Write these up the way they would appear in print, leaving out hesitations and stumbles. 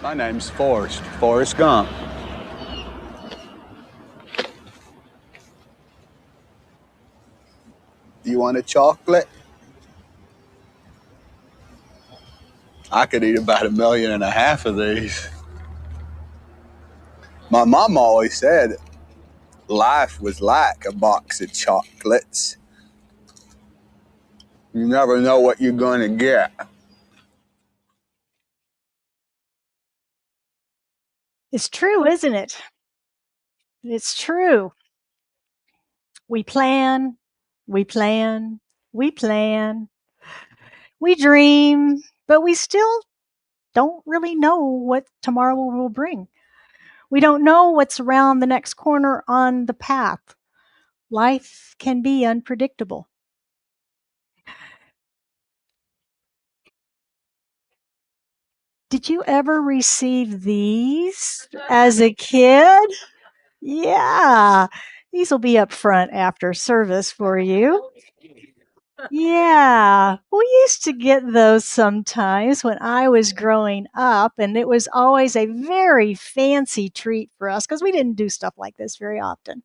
My name's Forrest Gump. Do you want a chocolate? I could eat about 1.5 million of these. My mom always said life was like a box of chocolates. You never know what you're going to get. It's true, isn't it? It's true. We plan, we plan, we plan, we dream, but we still don't really know what tomorrow will bring. We don't know what's around the next corner on the path. Life can be unpredictable. Did you ever receive these as a kid? Yeah. These will be up front after service for you. Yeah, we used to get those sometimes when I was growing up, and it was always a very fancy treat for us because we didn't do stuff like this very often.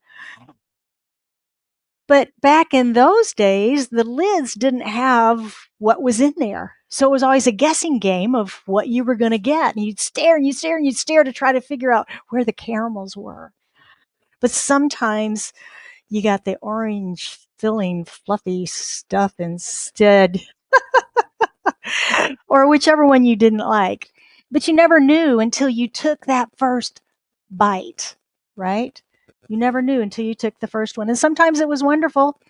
But back in those days, the lids didn't have what was in there. So it was always a guessing game of what you were going to get. And you'd stare and you'd stare and you'd stare to try to figure out where the caramels were. But sometimes you got the orange filling fluffy stuff instead, or whichever one you didn't like. But you never knew until you took that first bite, right? You never knew until you took the first one. And sometimes it was wonderful,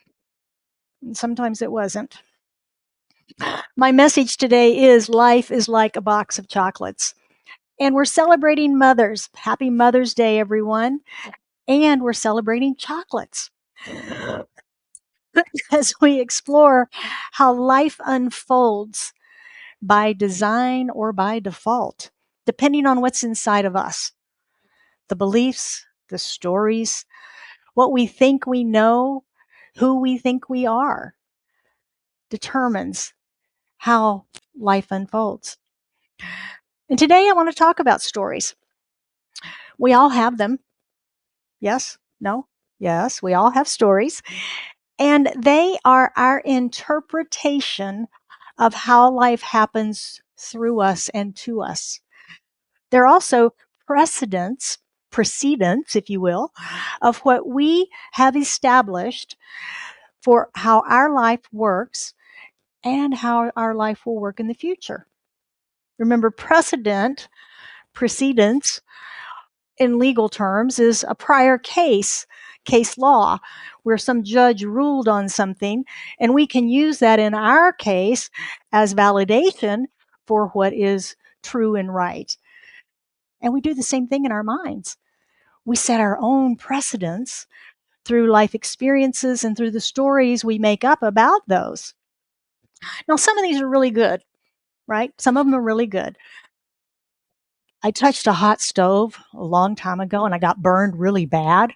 and sometimes it wasn't. My message today is life is like a box of chocolates. And we're celebrating mothers. Happy Mother's Day, everyone. And we're celebrating chocolates as we explore how life unfolds by design or by default, depending on what's inside of us. The beliefs, the stories, what we think we know, who we think we are, determines how life unfolds. And today I want to talk about stories. We all have them. Yes? No? Yes, we all have stories. And they are our interpretation of how life happens through us and to us. They're also precedents, if you will, of what we have established for how our life works and how our life will work in the future. Remember, precedence in legal terms is a prior case law, where some judge ruled on something, and we can use that in our case as validation for what is true and right. And we do the same thing in our minds. We set our own precedents through life experiences and through the stories we make up about those. Now, some of these are really good, right? Some of them are really good. I touched a hot stove a long time ago and I got burned really bad.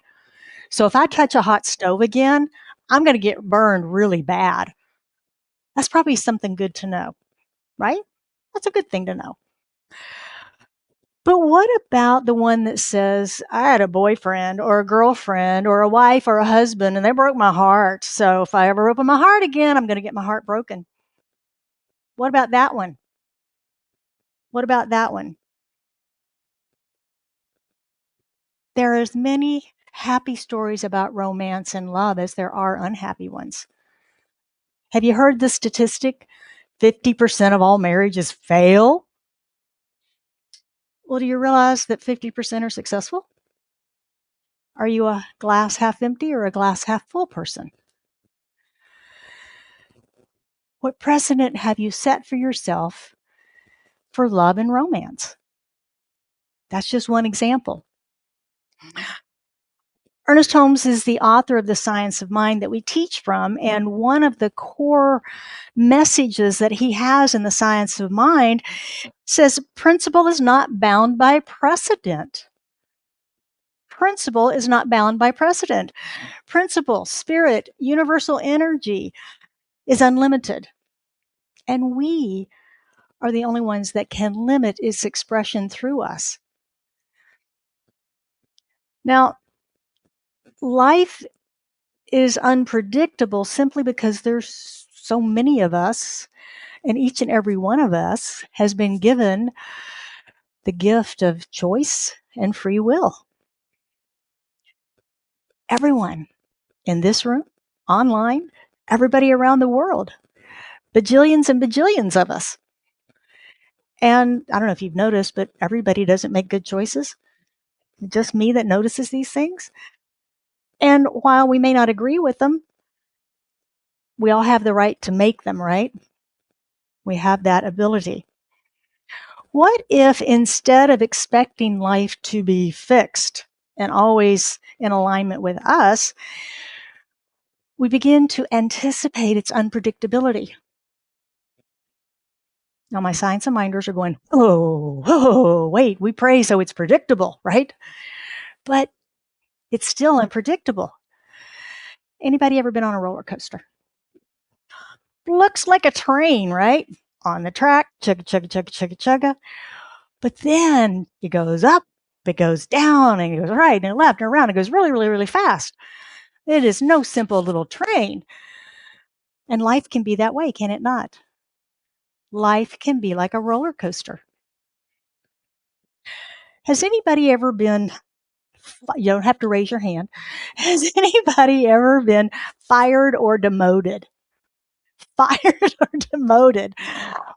So if I touch a hot stove again, I'm going to get burned really bad. That's probably something good to know, right? That's a good thing to know. But what about the one that says, I had a boyfriend or a girlfriend or a wife or a husband and they broke my heart. So if I ever open my heart again, I'm going to get my heart broken. What about that one? What about that one? There are as many happy stories about romance and love as there are unhappy ones. Have you heard the statistic? 50% of all marriages fail. Well, do you realize that 50% are successful? Are you a glass half empty or a glass half full person? What precedent have you set for yourself for love and romance? That's just one example. Ernest Holmes is the author of The Science of Mind that we teach from, and one of the core messages that he has in The Science of Mind says principle is not bound by precedent. Principle is not bound by precedent. Principle, spirit, universal energy is unlimited. And we are the only ones that can limit its expression through us. Now, life is unpredictable simply because there's so many of us, and each and every one of us has been given the gift of choice and free will. Everyone in this room, online, everybody around the world, bajillions and bajillions of us. And I don't know if you've noticed, but everybody doesn't make good choices. Just me that notices these things. And while we may not agree with them, we all have the right to make them, right? We have that ability. What if instead of expecting life to be fixed and always in alignment with us, we begin to anticipate its unpredictability? Now, my science and minders are going, oh, wait, we pray so it's predictable, right? But it's still unpredictable. Anybody ever been on a roller coaster? Looks like a train, right? On the track, chugga, chugga, chugga, chugga, chugga. But then it goes up, it goes down, and it goes right and left and around. It goes really, really, really fast. It is no simple little train. And life can be that way, can it not? Life can be like a roller coaster. Has anybody ever been, you don't have to raise your hand, has anybody ever been fired or demoted? Fired or demoted?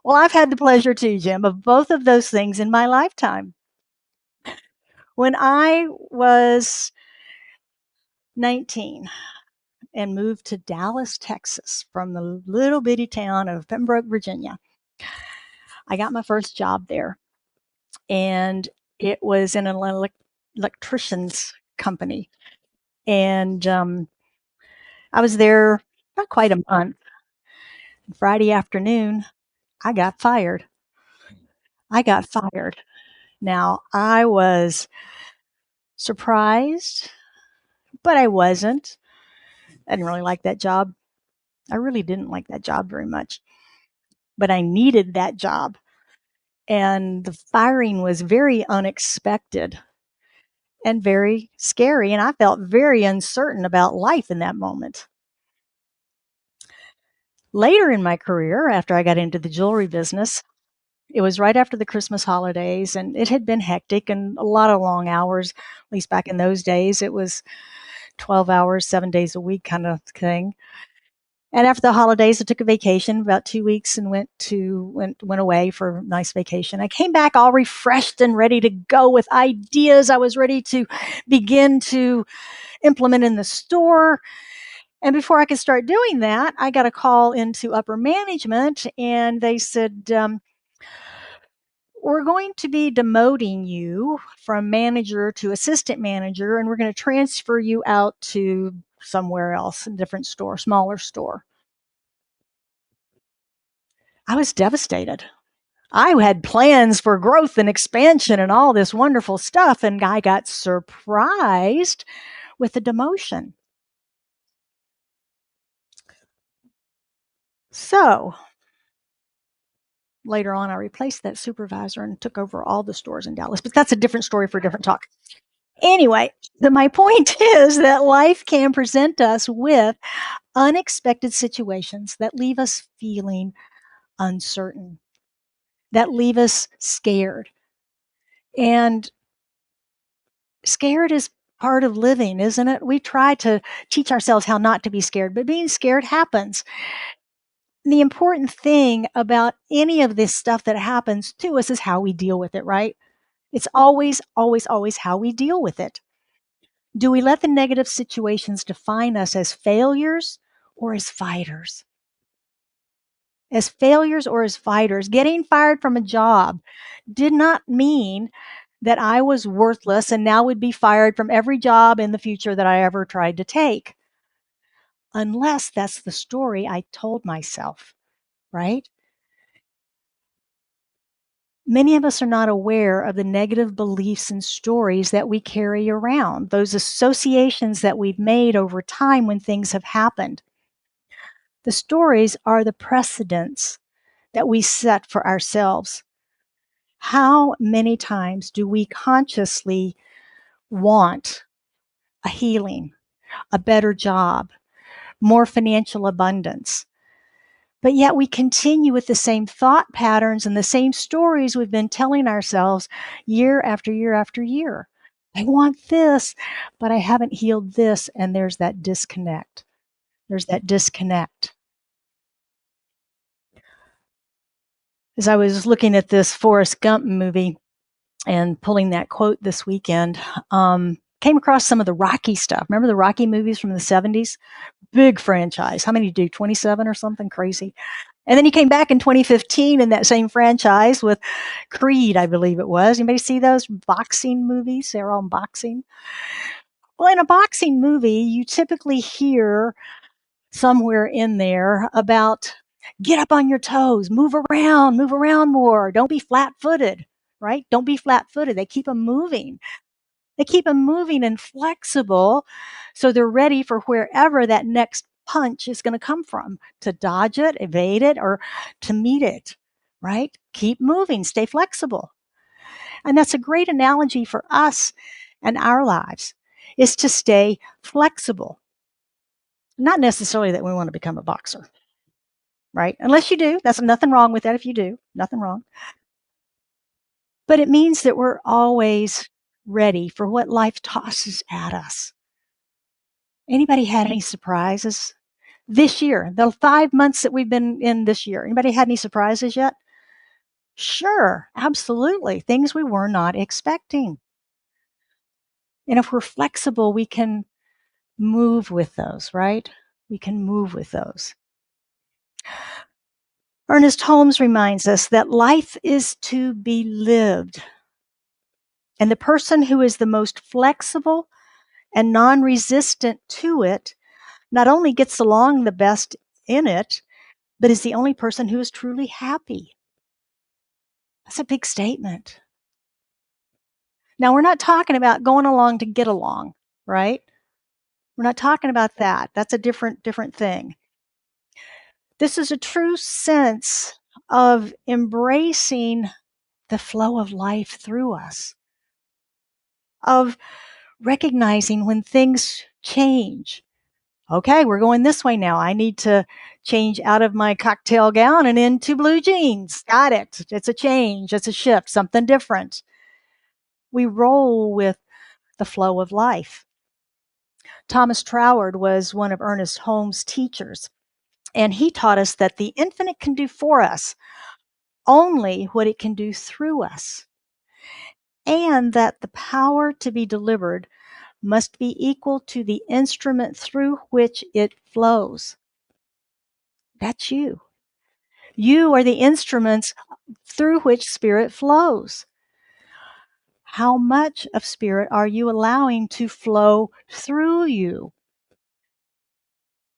Well, I've had the pleasure too, Jim, of both of those things in my lifetime. When I was 19 and moved to Dallas, Texas, from the little bitty town of Pembroke, Virginia, I got my first job there. And it was in an electrician's company. And I was there not quite a month. Friday afternoon, I got fired. I got fired. Now, I was surprised, but I wasn't. I didn't really like that job. I really didn't like that job very much, but I needed that job. And the firing was very unexpected and very scary. And I felt very uncertain about life in that moment. Later in my career, after I got into the jewelry business, it was right after the Christmas holidays, and it had been hectic and a lot of long hours. At least back in those days, it was 12 hours, 7 days a week kind of thing. And after the holidays, I took a vacation, about 2 weeks, and went away for a nice vacation. I came back all refreshed and ready to go with ideas I was ready to begin to implement in the store. And before I could start doing that, I got a call into upper management, and they said, we're going to be demoting you from manager to assistant manager, and we're going to transfer you out to somewhere else, a different store, smaller store. I was devastated. I had plans for growth and expansion and all this wonderful stuff, and I got surprised with the demotion. So later on, I replaced that supervisor and took over all the stores in Dallas, but that's a different story for a different talk. Anyway, my point is that life can present us with unexpected situations that leave us feeling uncertain, that leave us scared. And scared is part of living, isn't it? We try to teach ourselves how not to be scared, but being scared happens. The important thing about any of this stuff that happens to us is how we deal with it, right? It's always, always, always how we deal with it. Do we let the negative situations define us as failures or as fighters? As failures or as fighters? Getting fired from a job did not mean that I was worthless and now would be fired from every job in the future that I ever tried to take. Unless that's the story I told myself, right? Many of us are not aware of the negative beliefs and stories that we carry around, those associations that we've made over time when things have happened. The stories are the precedents that we set for ourselves. How many times do we consciously want a healing, a better job, more financial abundance? But yet we continue with the same thought patterns and the same stories we've been telling ourselves year after year after year. I want this, but I haven't healed this. And there's that disconnect. There's that disconnect. As I was looking at this Forrest Gump movie and pulling that quote this weekend, came across some of the Rocky stuff. Remember the Rocky movies from the 70s? Big franchise. How many do? 27 or something crazy? And then he came back in 2015 in that same franchise with Creed, I believe it was. Anybody see those boxing movies? They're all boxing. Well, in a boxing movie, you typically hear somewhere in there about get up on your toes, move around more. Don't be flat footed, right? Don't be flat footed. They keep them moving. They keep them moving and flexible so they're ready for wherever that next punch is going to come from to dodge it, evade it, or to meet it, right? Keep moving, stay flexible. And that's a great analogy for us and our lives is to stay flexible. Not necessarily that we want to become a boxer, right? Unless you do. That's nothing wrong with that if you do. Nothing wrong. But it means that we're always ready for what life tosses at us. Anybody had any surprises this year? The 5 months that we've been in this year. Anybody had any surprises yet? Sure, absolutely. Things we were not expecting. And if we're flexible, we can move with those, right? We can move with those. Ernest Holmes reminds us that life is to be lived. And the person who is the most flexible and non resistant to it not only gets along the best in it, but is the only person who is truly happy. That's a big statement. Now, we're not talking about going along to get along, right? We're not talking about that. That's a different thing. This is a true sense of embracing the flow of life through us, of recognizing when things change. Okay, we're going this way now. I need to change out of my cocktail gown and into blue jeans. Got it. It's a change. It's a shift, something different. We roll with the flow of life. Thomas Troward was one of Ernest Holmes' teachers, and he taught us that the infinite can do for us only what it can do through us, and that the power to be delivered must be equal to the instrument through which it flows. That's you. You are the instruments through which Spirit flows. How much of Spirit are you allowing to flow through you?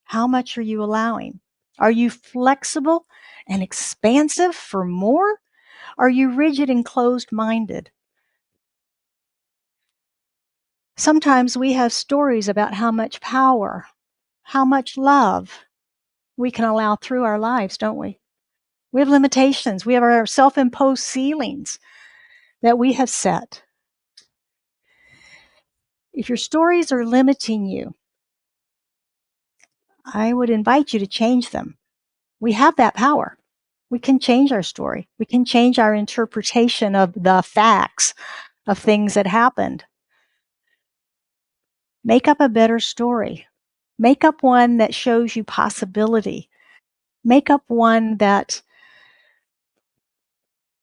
How much are you allowing? Are you flexible and expansive for more? Are you rigid and closed minded? Sometimes we have stories about how much power, how much love we can allow through our lives, don't we? We have limitations. We have our self imposed ceilings that we have set. If your stories are limiting you, I would invite you to change them. We have that power. We can change our story. We can change our interpretation of the facts of things that happened. Make up a better story. Make up one that shows you possibility. Make up one that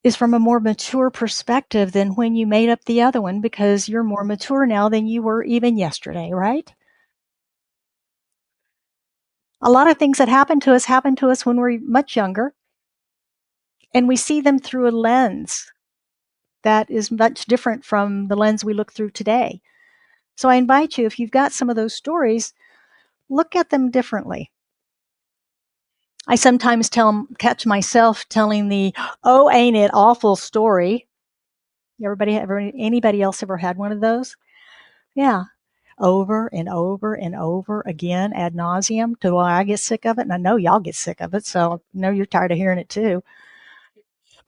is from a more mature perspective than when you made up the other one because you're more mature now than you were even yesterday, right? A lot of things that happened to us when we're much younger, and we see them through a lens that is much different from the lens we look through today. So I invite you, if you've got some of those stories, look at them differently. I sometimes catch myself telling the, oh, ain't it awful story. Anybody else ever had one of those? Yeah. over and over and over again ad nauseum till I get sick of it. And I know y'all get sick of it. So I know you're tired of hearing it too.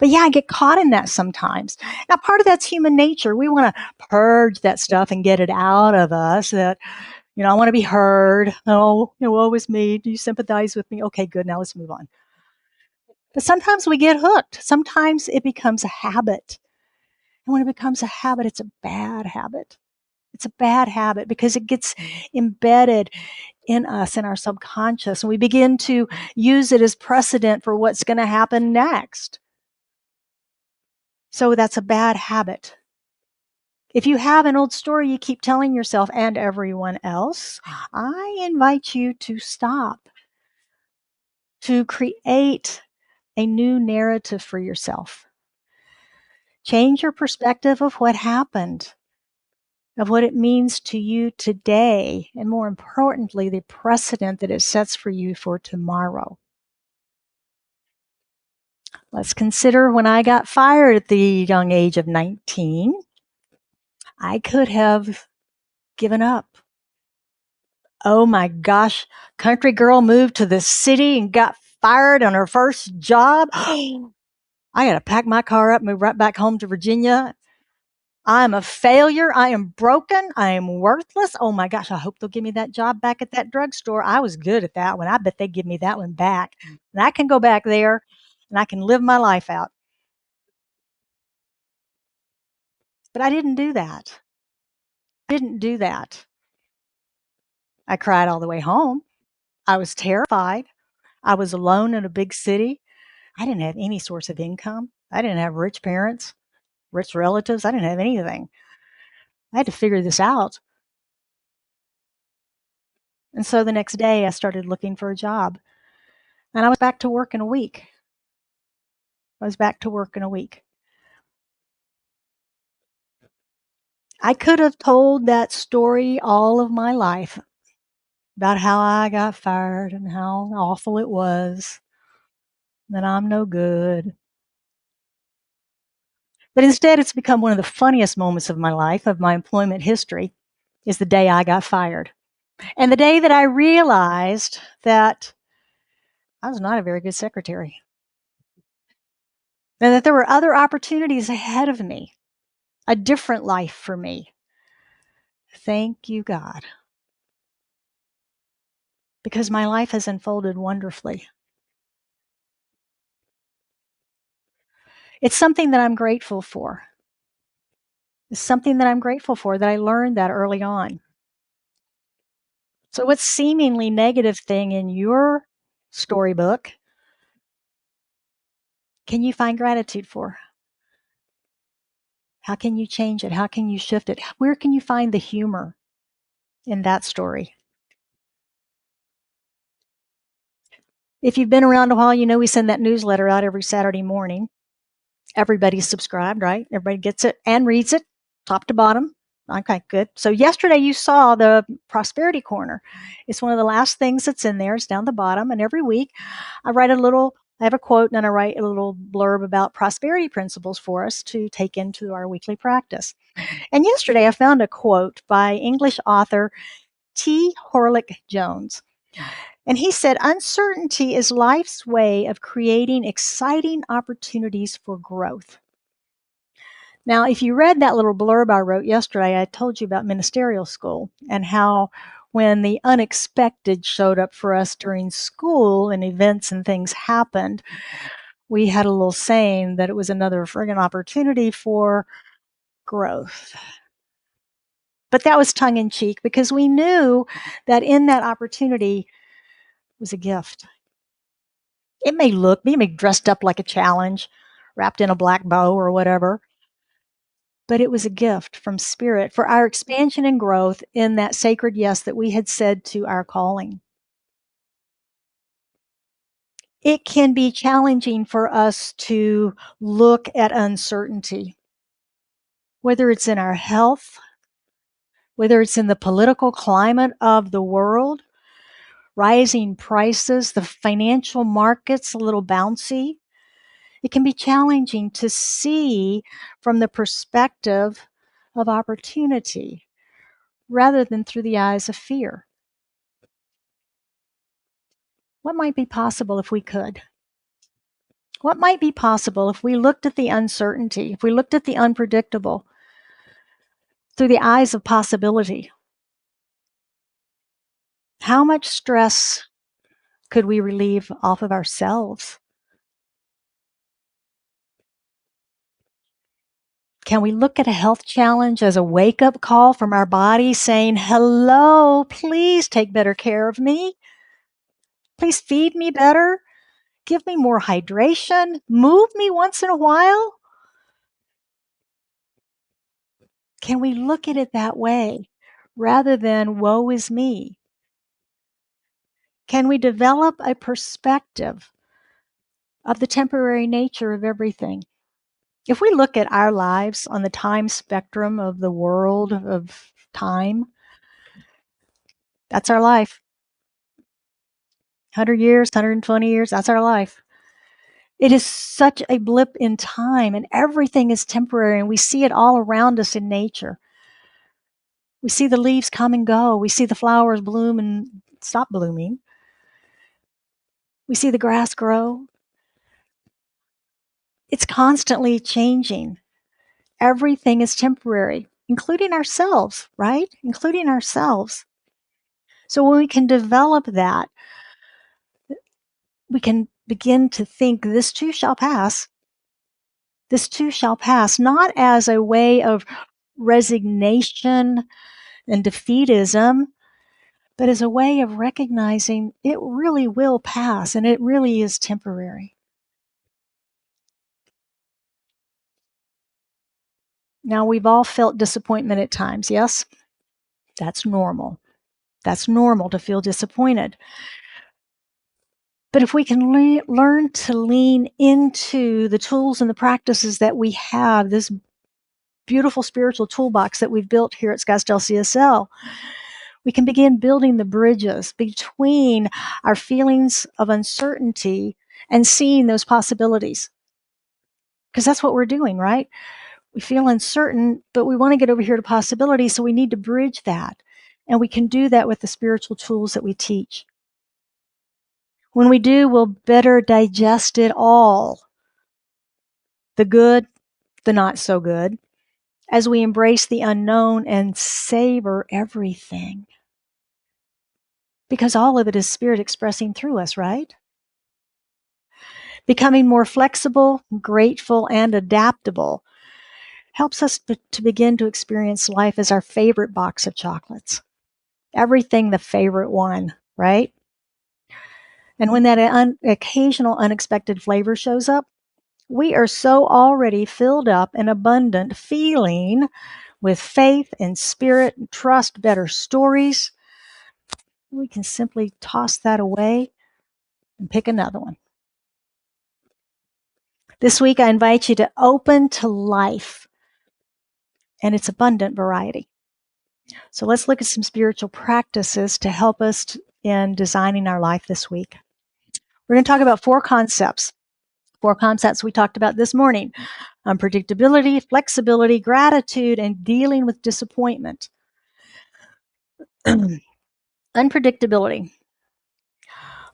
But yeah, I get caught in that sometimes. Now, part of that's human nature. We want to purge that stuff and get it out of us. That, I want to be heard. Oh, woe is me. Do you sympathize with me? Okay, good. Now let's move on. But sometimes we get hooked. Sometimes it becomes a habit. And when it becomes a habit, it's a bad habit. It's a bad habit because it gets embedded in us, in our subconscious, and we begin to use it as precedent for what's going to happen next. So that's a bad habit. If you have an old story you keep telling yourself and everyone else, I invite you to stop, to create a new narrative for yourself. Change your perspective of what happened, of what it means to you today, and more importantly, the precedent that it sets for you for tomorrow. Let's consider when I got fired at the young age of 19, I could have given up. Oh my gosh, country girl moved to the city and got fired on her first job. I got to pack my car up, move right back home to Virginia. I'm a failure. I am broken. I am worthless. Oh my gosh, I hope they'll give me that job back at that drugstore. I was good at that one. I bet they give me that one back. And I can go back there and I can live my life out. But I didn't do that. I didn't do that. I cried all the way home. I was terrified. I was alone in a big city. I didn't have any source of income. I didn't have rich parents, rich relatives. I didn't have anything. I had to figure this out. And so the next day I started looking for a job. And I was back to work in a week. I was back to work in a week. I could have told that story all of my life about how I got fired and how awful it was, that I'm no good. But instead, it's become one of the funniest moments of my life, of my employment history, is the day I got fired. And the day that I realized that I was not a very good secretary and that there were other opportunities ahead of me, a different life for me. Thank you, God, because my life has unfolded wonderfully. It's something that I'm grateful for. It's something that I'm grateful for, that I learned that early on. So, what seemingly negative thing in your storybook can you find gratitude for? How can you change it? How can you shift it? Where can you find the humor in that story? If you've been around a while, you know we send that newsletter out every Saturday morning. Everybody's subscribed, right? Everybody gets it and reads it, top to bottom. Okay, good. So yesterday you saw the prosperity corner. It's one of the last things that's in there. It's down the bottom. And every week I have a quote and I write a little blurb about prosperity principles for us to take into our weekly practice. And yesterday I found a quote by English author T. Horlick Jones. And he said, uncertainty is life's way of creating exciting opportunities for growth. Now, if you read that little blurb I wrote yesterday, I told you about ministerial school and how when the unexpected showed up for us during school and events and things happened, we had a little saying that it was another friggin' opportunity for growth. But that was tongue in cheek because we knew that in that opportunity was a gift. It may be dressed up like a challenge, wrapped in a black bow or whatever, but it was a gift from Spirit for our expansion and growth in that sacred yes that we had said to our calling. It can be challenging for us to look at uncertainty, whether it's in our health, whether it's in the political climate of the world, rising prices, the financial markets a little bouncy. It can be challenging to see from the perspective of opportunity rather than through the eyes of fear? What might be possible if we could? What might be possible if we looked at the uncertainty, if we looked at the unpredictable through the eyes of possibility? How much stress could we relieve off of ourselves? Can we look at a health challenge as a wake up call from our body saying, hello, please take better care of me? Please feed me better. Give me more hydration. Move me once in a while. Can we look at it that way rather than woe is me? Can we develop a perspective of the temporary nature of everything? If we look at our lives on the time spectrum of the world of time, that's our life. 100 years, 120 years, that's our life. It is such a blip in time, and everything is temporary, and we see it all around us in nature. We see the leaves come and go. We see the flowers bloom and stop blooming. We see the grass grow. It's constantly changing. Everything is temporary, including ourselves, right? Including ourselves. So when we can develop that, we can begin to think this too shall pass. This too shall pass, not as a way of resignation and defeatism, but as a way of recognizing it really will pass and it really is temporary. Now, we've all felt disappointment at times, yes? That's normal. That's normal to feel disappointed. But if we can learn to lean into the tools and the practices that we have, this beautiful spiritual toolbox that we've built here at Scottsdale CSL, we can begin building the bridges between our feelings of uncertainty and seeing those possibilities. Because that's what we're doing, right? We feel uncertain, but we want to get over here to possibility, so we need to bridge that. And we can do that with the spiritual tools that we teach. When we do, we'll better digest it all, the good, the not so good, as we embrace the unknown and savor everything. Because all of it is spirit expressing through us, right? Becoming more flexible, grateful, and adaptable helps us to begin to experience life as our favorite box of chocolates. Everything the favorite one, right? And when that occasional unexpected flavor shows up, we are so already filled up and abundant, feeling with faith and spirit and trust better stories. We can simply toss that away and pick another one. This week, I invite you to open to life and its abundant variety. So let's look at some spiritual practices to help us in designing our life this week. We're going to talk about four concepts we talked about this morning: unpredictability, flexibility, gratitude, and dealing with disappointment. Unpredictability.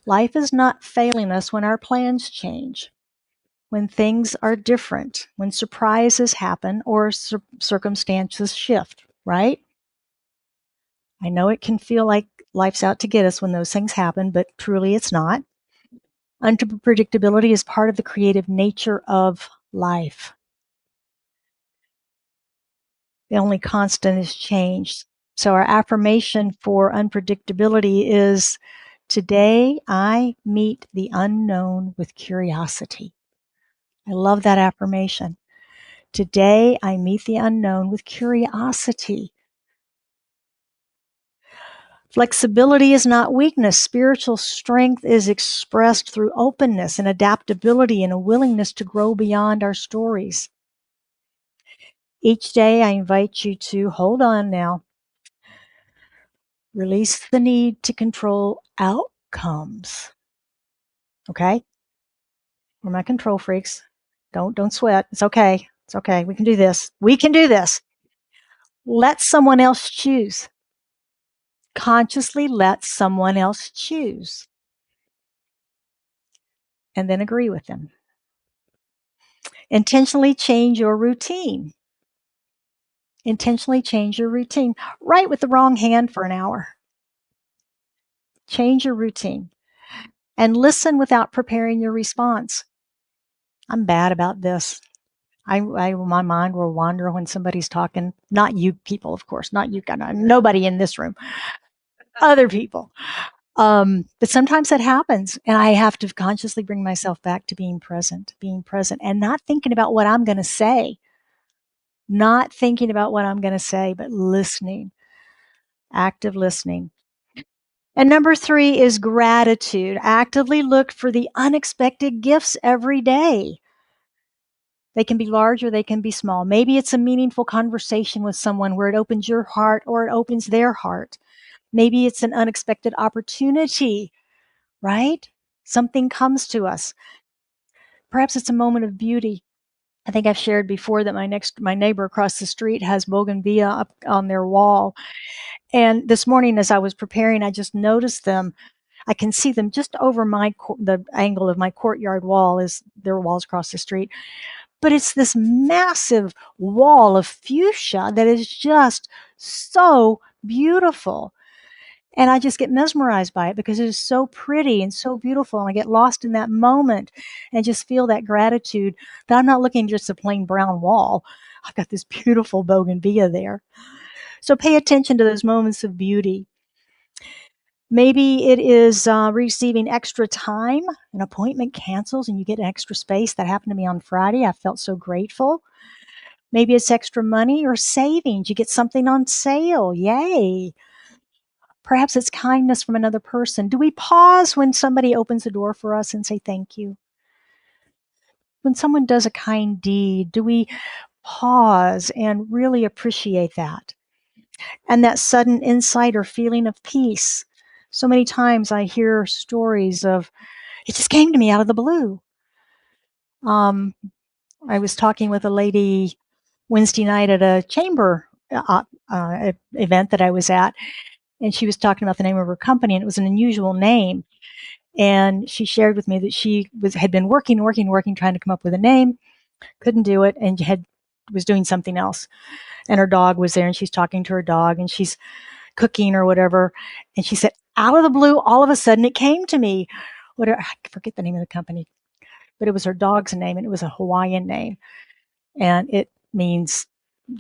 Life is not failing us when our plans change, when things are different, when surprises happen or circumstances shift, right? I know it can feel like life's out to get us when those things happen, but truly it's not. Unpredictability is part of the creative nature of life. The only constant is change. So our affirmation for unpredictability is, today I meet the unknown with curiosity. I love that affirmation. Today I meet the unknown with curiosity. Flexibility is not weakness. Spiritual strength is expressed through openness and adaptability and a willingness to grow beyond our stories. Each day, I invite you to hold on now. Release the need to control outcomes. Okay? We're not control freaks. Don't sweat. It's okay. It's okay. We can do this. We can do this. Let someone else choose. Consciously let someone else choose and then agree with them. Intentionally change your routine. Intentionally change your routine. Write with the wrong hand for an hour. Change your routine and listen without preparing your response. I'm bad about this. My mind will wander when somebody's talking. Not you people, of course, not you. Nobody in this room. Other people. But sometimes that happens, and I have to consciously bring myself back to being present, and not thinking about what I'm going to say, but listening, active listening. And number 3 is gratitude. Actively look for the unexpected gifts every day. They can be large or they can be small. Maybe it's a meaningful conversation with someone where it opens your heart or it opens their heart. Maybe it's an unexpected opportunity, right? Something comes to us. Perhaps it's a moment of beauty. I think I've shared before that my neighbor across the street has bougainvillea up on their wall. And this morning, as I was preparing, I just noticed them. I can see them just over the angle of my courtyard wall, is their walls across the street. But it's this massive wall of fuchsia that is just so beautiful. And I just get mesmerized by it because it is so pretty and so beautiful. And I get lost in that moment and just feel that gratitude that I'm not looking just at a plain brown wall. I've got this beautiful bougainvillea there. So pay attention to those moments of beauty. Maybe it is receiving extra time. An appointment cancels and you get extra space. That happened to me on Friday. I felt so grateful. Maybe it's extra money or savings. You get something on sale. Yay. Perhaps it's kindness from another person. Do we pause when somebody opens the door for us and say thank you? When someone does a kind deed, do we pause and really appreciate that? And that sudden insight or feeling of peace. So many times I hear stories of, it just came to me out of the blue. I was talking with a lady Wednesday night at a chamber event that I was at, and she was talking about the name of her company, and it was an unusual name. And she shared with me that she had been working, trying to come up with a name, couldn't do it, and was doing something else. And her dog was there, and she's talking to her dog, and she's cooking or whatever. And she said, out of the blue, all of a sudden, it came to me. I forget the name of the company, but it was her dog's name, and it was a Hawaiian name, and it means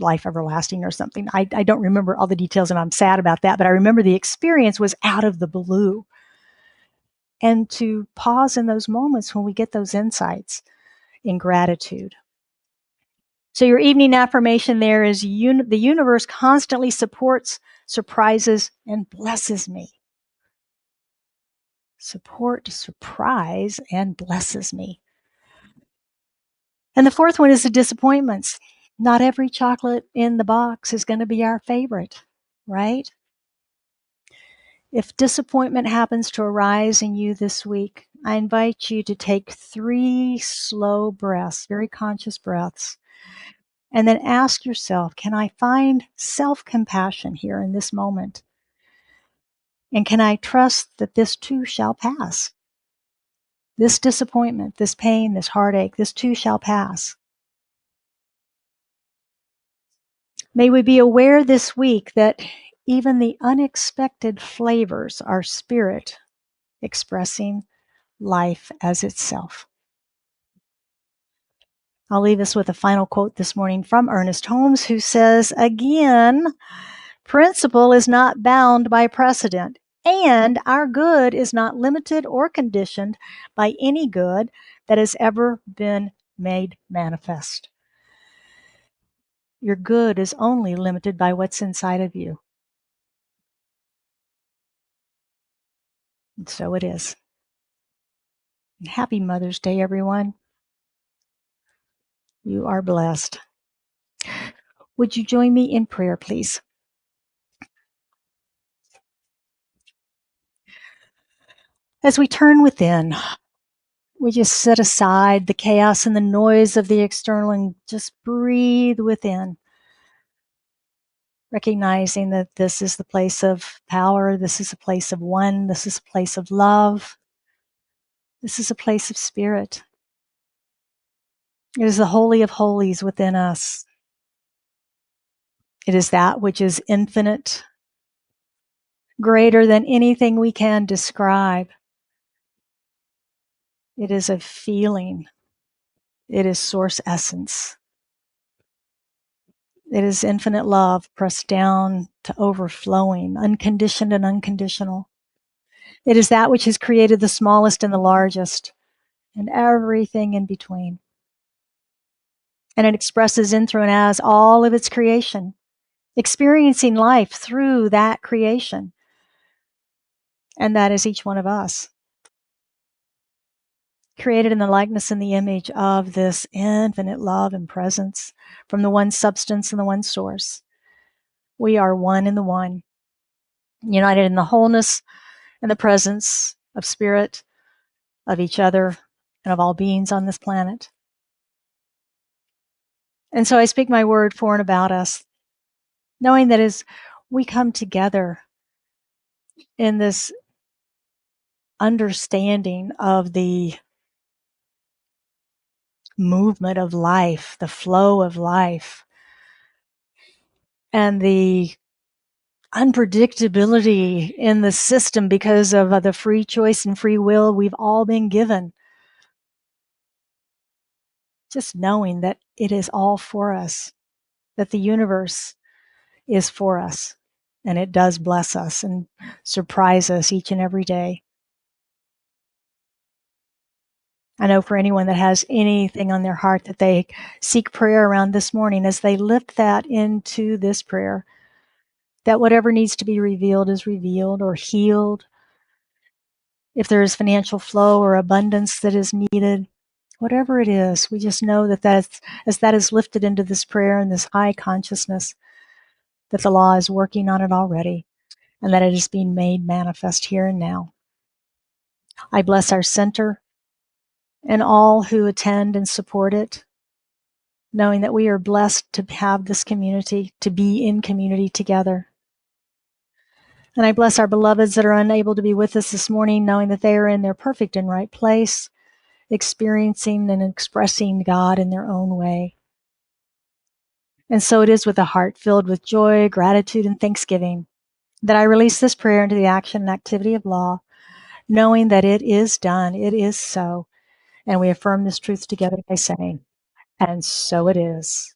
life everlasting or something. I don't remember all the details, and I'm sad about that, but I remember the experience was out of the blue. And to pause in those moments when we get those insights in gratitude. So your evening affirmation there is the universe constantly supports, surprises, and blesses me. Support, surprise, and blesses me. And the 4th one is the disappointments. Not every chocolate in the box is going to be our favorite, right? If disappointment happens to arise in you this week, I invite you to take 3 slow breaths, very conscious breaths, and then ask yourself, can I find self-compassion here in this moment? And can I trust that this too shall pass? This disappointment, this pain, this heartache, this too shall pass. May we be aware this week that even the unexpected flavors are spirit expressing life as itself. I'll leave us with a final quote this morning from Ernest Holmes, who says, again, principle is not bound by precedent, and our good is not limited or conditioned by any good that has ever been made manifest. Your good is only limited by what's inside of you. And so it is. Happy Mother's Day, everyone. You are blessed. Would you join me in prayer, please? As we turn within, we just set aside the chaos and the noise of the external and just breathe within. recognizing that this is the place of power, this is a place of one, this is a place of love, this is a place of spirit. It is the Holy of Holies within us. It is that which is infinite, greater than anything we can describe. It is a feeling. It is source essence. It is infinite love pressed down to overflowing, unconditioned and unconditional. It is that which has created the smallest and the largest and everything in between. And it expresses in, through, and as all of its creation, experiencing life through that creation. And that is each one of us, created in the likeness and the image of this infinite love and presence from the one substance and the one source. We are one in the one, united in the wholeness and the presence of spirit, of each other, and of all beings on this planet. And so I speak my word for and about us, knowing that as we come together in this understanding of the movement of life, the flow of life, and the unpredictability in the system because of the free choice and free will we've all been given. Just knowing that it is all for us, that the universe is for us, and it does bless us and surprise us each and every day. I know for anyone that has anything on their heart that they seek prayer around this morning, as they lift that into this prayer, that whatever needs to be revealed is revealed or healed. If there is financial flow or abundance that is needed, whatever it is, we just know that as that is lifted into this prayer and this high consciousness, that the law is working on it already and that it is being made manifest here and now. I bless our center and all who attend and support it, knowing that we are blessed to have this community, to be in community together. And I bless our beloveds that are unable to be with us this morning, knowing that they are in their perfect and right place, experiencing and expressing God in their own way. And so it is with a heart filled with joy, gratitude, and thanksgiving that I release this prayer into the action and activity of law, knowing that it is done, it is so. And we affirm this truth together by saying, and so it is.